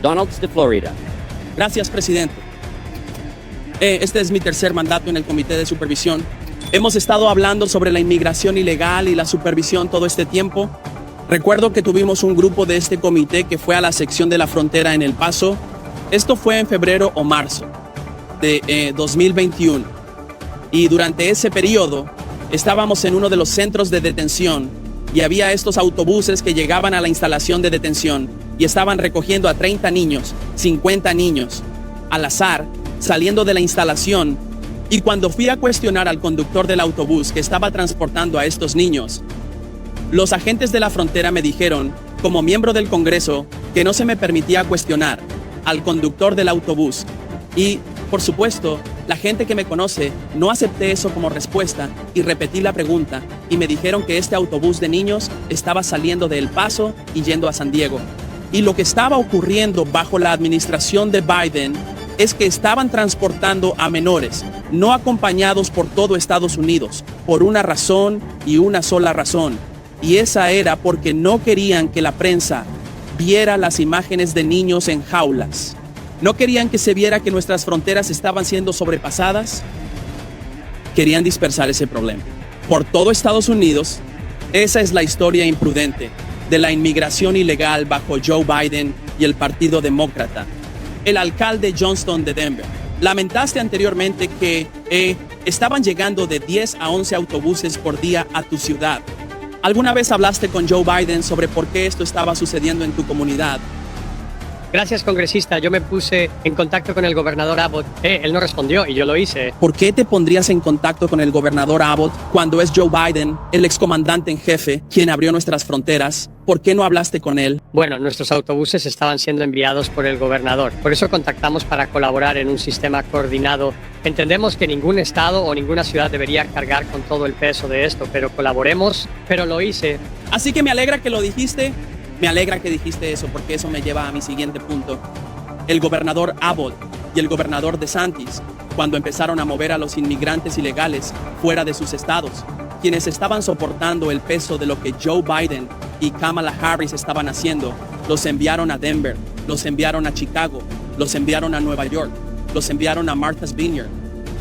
McDonald's de Florida. Gracias, presidente. Este es mi tercer mandato en el Comité de Supervisión. Hemos estado hablando sobre la inmigración ilegal y la supervisión todo este tiempo. Recuerdo que tuvimos un grupo de este comité que fue a la sección de la frontera en El Paso. Esto fue en febrero o marzo de 2021. Y durante ese periodo estábamos en uno de los centros de detención y había estos autobuses que llegaban a la instalación de detención y estaban recogiendo a 30 niños, 50 niños, al azar, saliendo de la instalación. Y cuando fui a cuestionar al conductor del autobús que estaba transportando a estos niños, los agentes de la frontera me dijeron, como miembro del Congreso, que no se me permitía cuestionar al conductor del autobús. Y, por supuesto, la gente que me conoce, no acepté eso como respuesta y repetí la pregunta y me dijeron que este autobús de niños estaba saliendo de El Paso y yendo a San Diego. Y lo que estaba ocurriendo bajo la administración de Biden es que estaban transportando a menores, no acompañados por todo Estados Unidos, por una razón y una sola razón. Y esa era porque no querían que la prensa viera las imágenes de niños en jaulas. No querían que se viera que nuestras fronteras estaban siendo sobrepasadas. Querían dispersar ese problema. Por todo Estados Unidos, esa es la historia imprudente de la inmigración ilegal bajo Joe Biden y el Partido Demócrata. El alcalde Johnston de Denver. Lamentaste anteriormente que estaban llegando de 10 a 11 autobuses por día a tu ciudad. ¿Alguna vez hablaste con Joe Biden sobre por qué esto estaba sucediendo en tu comunidad? Gracias, congresista. Yo me puse en contacto con el gobernador Abbott. Él no respondió y yo lo hice. ¿Por qué te pondrías en contacto con el gobernador Abbott cuando es Joe Biden, el excomandante en jefe, quien abrió nuestras fronteras? ¿Por qué no hablaste con él? Bueno, nuestros autobuses estaban siendo enviados por el gobernador. Por eso contactamos para colaborar en un sistema coordinado. Entendemos que ningún estado o ninguna ciudad debería cargar con todo el peso de esto, pero colaboremos, pero lo hice. Así que me alegra que lo dijiste. Me alegra que dijiste eso porque eso me lleva a mi siguiente punto. El gobernador Abbott y el gobernador DeSantis, cuando empezaron a mover a los inmigrantes ilegales fuera de sus estados, quienes estaban soportando el peso de lo que Joe Biden y Kamala Harris estaban haciendo, los enviaron a Denver, los enviaron a Chicago, los enviaron a Nueva York, los enviaron a Martha's Vineyard.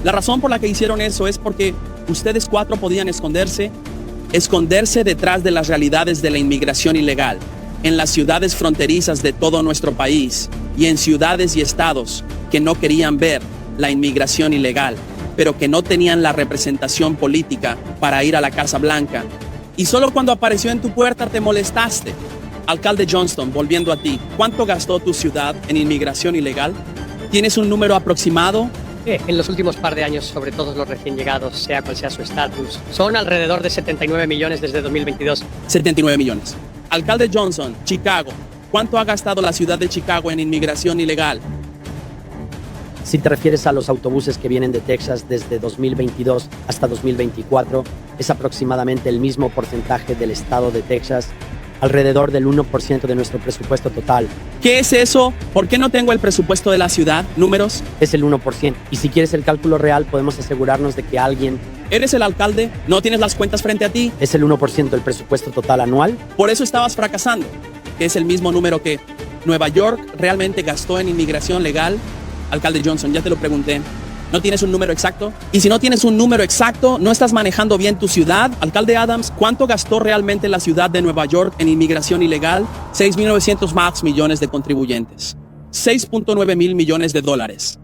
La razón por la que hicieron eso es porque ustedes cuatro podían esconderse detrás de las realidades de la inmigración ilegal en las ciudades fronterizas de todo nuestro país y en ciudades y estados que no querían ver la inmigración ilegal, pero que no tenían la representación política para ir a la Casa Blanca. Y solo cuando apareció en tu puerta te molestaste. Alcalde Johnston, volviendo a ti, ¿cuánto gastó tu ciudad en inmigración ilegal? ¿Tienes un número aproximado? En los últimos par de años, sobre todos los recién llegados, sea cual sea su estatus, son alrededor de 79 millones desde 2022. 79 millones. Alcalde Johnson, Chicago, ¿cuánto ha gastado la ciudad de Chicago en inmigración ilegal? Si te refieres a los autobuses que vienen de Texas desde 2022 hasta 2024, es aproximadamente el mismo porcentaje del estado de Texas, alrededor del 1% de nuestro presupuesto total. ¿Qué es eso? ¿Por qué no tengo el presupuesto de la ciudad? ¿Números? Es el 1%. Y si quieres el cálculo real, podemos asegurarnos de que alguien... ¿Eres el alcalde? ¿No tienes las cuentas frente a ti? Es el 1% del presupuesto total anual. Por eso estabas fracasando, que es el mismo número que Nueva York realmente gastó en inmigración legal. Alcalde Johnson, ya te lo pregunté. ¿No tienes un número exacto? Y si no tienes un número exacto, no estás manejando bien tu ciudad. Alcalde Adams, ¿cuánto gastó realmente la ciudad de Nueva York en inmigración ilegal? 6.900 más millones de contribuyentes. 6.9 mil millones de dólares.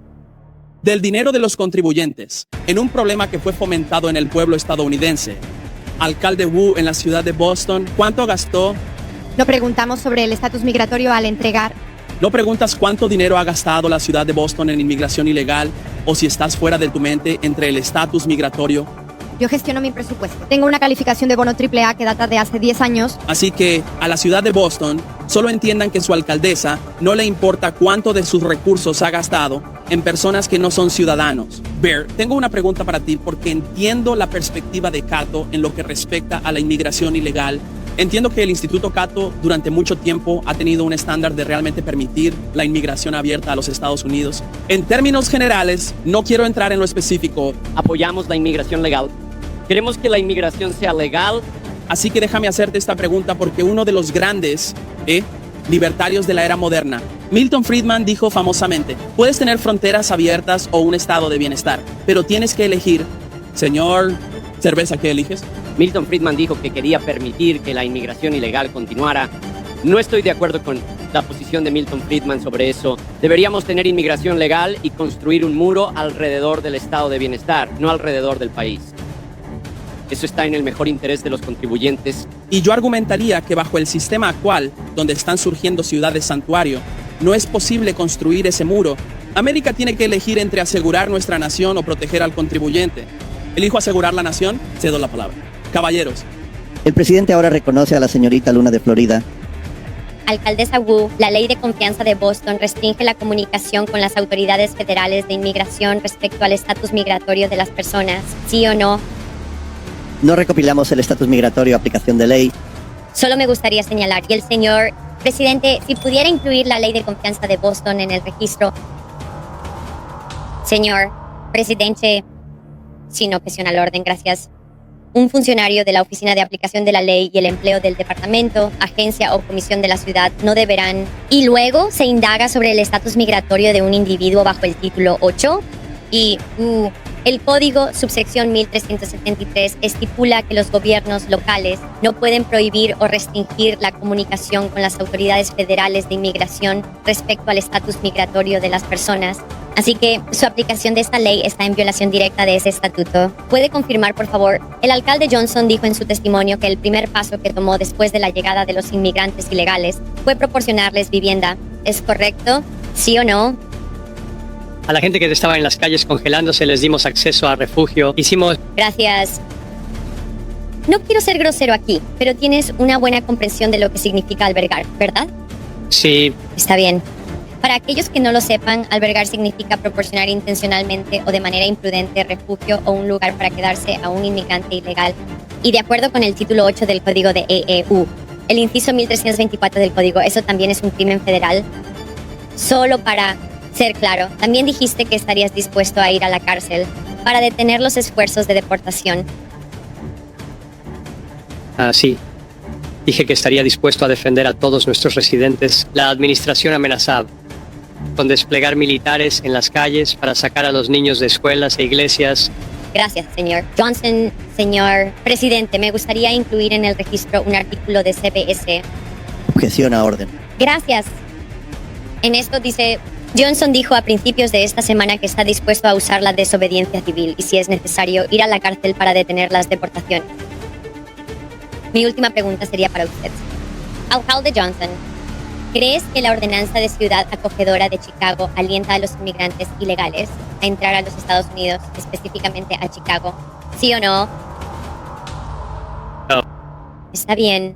Del dinero de los contribuyentes, en un problema que fue fomentado en el pueblo estadounidense. Alcalde Wu, en la ciudad de Boston, ¿cuánto gastó? No preguntamos sobre el estatus migratorio al entregar. ¿No preguntas cuánto dinero ha gastado la ciudad de Boston en inmigración ilegal o si estás fuera de tu mente entre el estatus migratorio? Yo gestiono mi presupuesto. Tengo una calificación de bono AAA que data de hace 10 años. Así que a la ciudad de Boston solo entiendan que su alcaldesa no le importa cuánto de sus recursos ha gastado en personas que no son ciudadanos. Bear, tengo una pregunta para ti porque entiendo la perspectiva de Cato en lo que respecta a la inmigración ilegal. Entiendo que el Instituto Cato durante mucho tiempo ha tenido un estándar de realmente permitir la inmigración abierta a los Estados Unidos. En términos generales, no quiero entrar en lo específico. Apoyamos la inmigración legal. Queremos que la inmigración sea legal. Así que déjame hacerte esta pregunta porque uno de los grandes libertarios de la era moderna, Milton Friedman dijo famosamente, puedes tener fronteras abiertas o un estado de bienestar, pero tienes que elegir. Señor Cerveza, ¿qué eliges? Milton Friedman dijo que quería permitir que la inmigración ilegal continuara. No estoy de acuerdo con la posición de Milton Friedman sobre eso. Deberíamos tener inmigración legal y construir un muro alrededor del estado de bienestar, no alrededor del país. Eso está en el mejor interés de los contribuyentes. Y yo argumentaría que bajo el sistema actual, donde están surgiendo ciudades santuario, no es posible construir ese muro. América tiene que elegir entre asegurar nuestra nación o proteger al contribuyente. Elijo asegurar la nación, cedo la palabra. Caballeros. El presidente ahora reconoce a la señorita Luna de Florida. Alcaldesa Wu, la ley de confianza de Boston restringe la comunicación con las autoridades federales de inmigración respecto al estatus migratorio de las personas, ¿sí o no? No recopilamos el estatus migratorio aplicación de ley. Solo me gustaría señalar, y el señor presidente, si pudiera incluir la ley de confianza de Boston en el registro. Señor presidente, sin objeción al orden, gracias. Un funcionario de la Oficina de Aplicación de la Ley y el Empleo del Departamento, Agencia o Comisión de la Ciudad no deberán. Y luego se indaga sobre el estatus migratorio de un individuo bajo el título 8 y el Código subsección 1373 estipula que los gobiernos locales no pueden prohibir o restringir la comunicación con las autoridades federales de inmigración respecto al estatus migratorio de las personas. Así que su aplicación de esta ley está en violación directa de ese estatuto. ¿Puede confirmar, por favor? El alcalde Johnson dijo en su testimonio que el primer paso que tomó después de la llegada de los inmigrantes ilegales fue proporcionarles vivienda. ¿Es correcto? ¿Sí o no? A la gente que estaba en las calles congelándose les dimos acceso a refugio. Hicimos... Gracias. No quiero ser grosero aquí, pero tienes una buena comprensión de lo que significa albergar, ¿verdad? Sí. Está bien. Para aquellos que no lo sepan, albergar significa proporcionar intencionalmente o de manera imprudente refugio o un lugar para quedarse a un inmigrante ilegal. Y de acuerdo con el título 8 del Código de EEU, el inciso 1324 del Código, eso también es un crimen federal. Solo para ser claro, también dijiste que estarías dispuesto a ir a la cárcel para detener los esfuerzos de deportación. Sí. Dije que estaría dispuesto a defender a todos nuestros residentes. La administración amenazaba con desplegar militares en las calles para sacar a los niños de escuelas e iglesias. Gracias, señor Johnson. Señor presidente, me gustaría incluir en el registro un artículo de CBS. Objeción a orden. Gracias. En esto dice, Johnson dijo a principios de esta semana que está dispuesto a usar la desobediencia civil y, si es necesario, ir a la cárcel para detener las deportaciones. Mi última pregunta sería para usted. Alcalde Johnson, ¿crees que la ordenanza de ciudad acogedora de Chicago alienta a los inmigrantes ilegales a entrar a los Estados Unidos, específicamente a Chicago? ¿Sí o no? No. Está bien.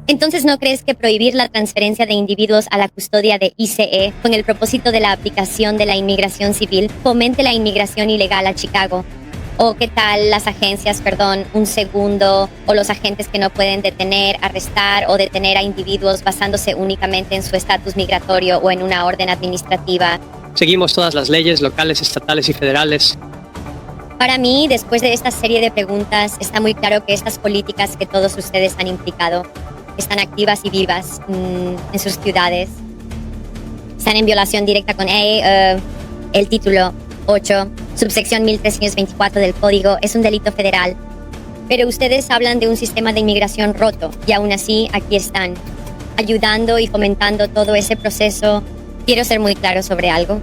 Entonces, ¿no crees que prohibir la transferencia de individuos a la custodia de ICE con el propósito de la aplicación de la inmigración civil fomente la inmigración ilegal a Chicago? ¿O qué tal las agencias, un segundo, o los agentes que no pueden detener, arrestar o detener a individuos basándose únicamente en su estatus migratorio o en una orden administrativa? Seguimos todas las leyes locales, estatales y federales. Para mí, después de esta serie de preguntas, está muy claro que estas políticas que todos ustedes han implicado están activas y vivas en sus ciudades. Están en violación directa con el título 8, subsección 1324 del Código, es un delito federal. Pero ustedes hablan de un sistema de inmigración roto y aún así aquí están, ayudando y fomentando todo ese proceso. Quiero ser muy claro sobre algo.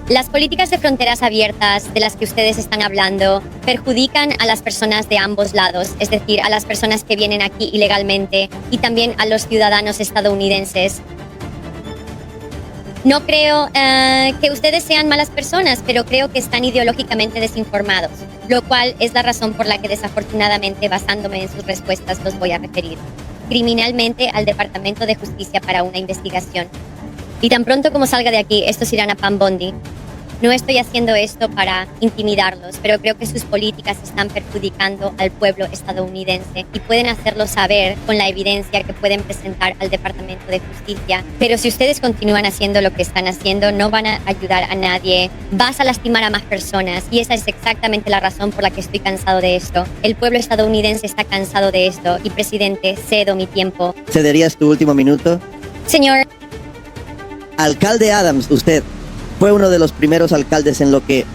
Las políticas de fronteras abiertas de las que ustedes están hablando perjudican a las personas de ambos lados, es decir, a las personas que vienen aquí ilegalmente y también a los ciudadanos estadounidenses. No creo que ustedes sean malas personas, pero creo que están ideológicamente desinformados, lo cual es la razón por la que desafortunadamente, basándome en sus respuestas, los voy a referir criminalmente al Departamento de Justicia para una investigación. Y tan pronto como salga de aquí, estos irán a Pam Bondi. No estoy haciendo esto para intimidarlos, pero creo que sus políticas están perjudicando al pueblo estadounidense y pueden hacerlo saber con la evidencia que pueden presentar al Departamento de Justicia. Pero si ustedes continúan haciendo lo que están haciendo, no van a ayudar a nadie. Vas a lastimar a más personas y esa es exactamente la razón por la que estoy cansado de esto. El pueblo estadounidense está cansado de esto y, presidente, cedo mi tiempo. ¿Cederías tu último minuto? Señor Alcalde Adams, usted fue uno de los primeros alcaldes en lo que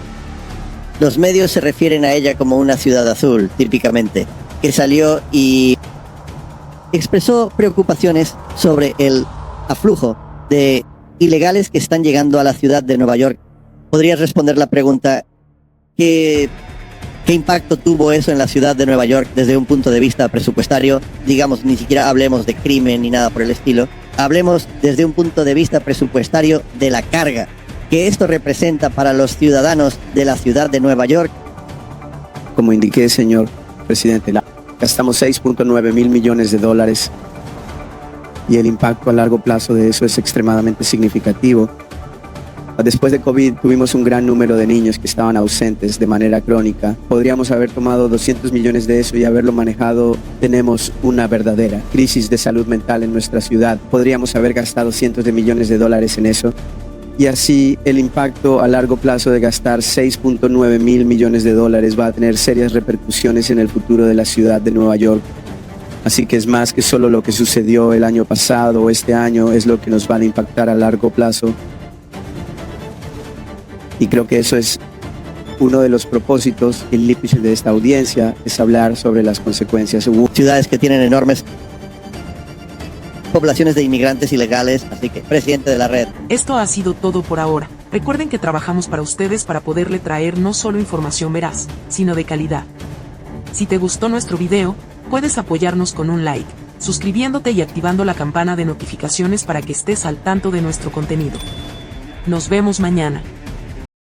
los medios se refieren a ella como una ciudad azul, típicamente, que salió y expresó preocupaciones sobre el aflujo de ilegales que están llegando a la ciudad de Nueva York. ¿Podrías responder la pregunta, ¿qué impacto tuvo eso en la ciudad de Nueva York desde un punto de vista presupuestario? Digamos, ni siquiera hablemos de crimen ni nada por el estilo. Hablemos desde un punto de vista presupuestario de la carga que esto representa para los ciudadanos de la ciudad de Nueva York. Como indiqué, señor presidente, gastamos 6.9 mil millones de dólares y el impacto a largo plazo de eso es extremadamente significativo. Después de COVID tuvimos un gran número de niños que estaban ausentes de manera crónica. Podríamos haber tomado 200 millones de eso y haberlo manejado. Tenemos una verdadera crisis de salud mental en nuestra ciudad. Podríamos haber gastado cientos de millones de dólares en eso. Y así el impacto a largo plazo de gastar 6.9 mil millones de dólares va a tener serias repercusiones en el futuro de la ciudad de Nueva York. Así que es más que solo lo que sucedió el año pasado o este año, es lo que nos va a impactar a largo plazo. Y creo que eso es uno de los propósitos de esta audiencia, es hablar sobre las consecuencias. Ciudades que tienen enormes poblaciones de inmigrantes ilegales, así que, presidente de la red. Esto ha sido todo por ahora. Recuerden que trabajamos para ustedes para poderle traer no solo información veraz, sino de calidad. Si te gustó nuestro video, puedes apoyarnos con un like, suscribiéndote y activando la campana de notificaciones para que estés al tanto de nuestro contenido. Nos vemos mañana.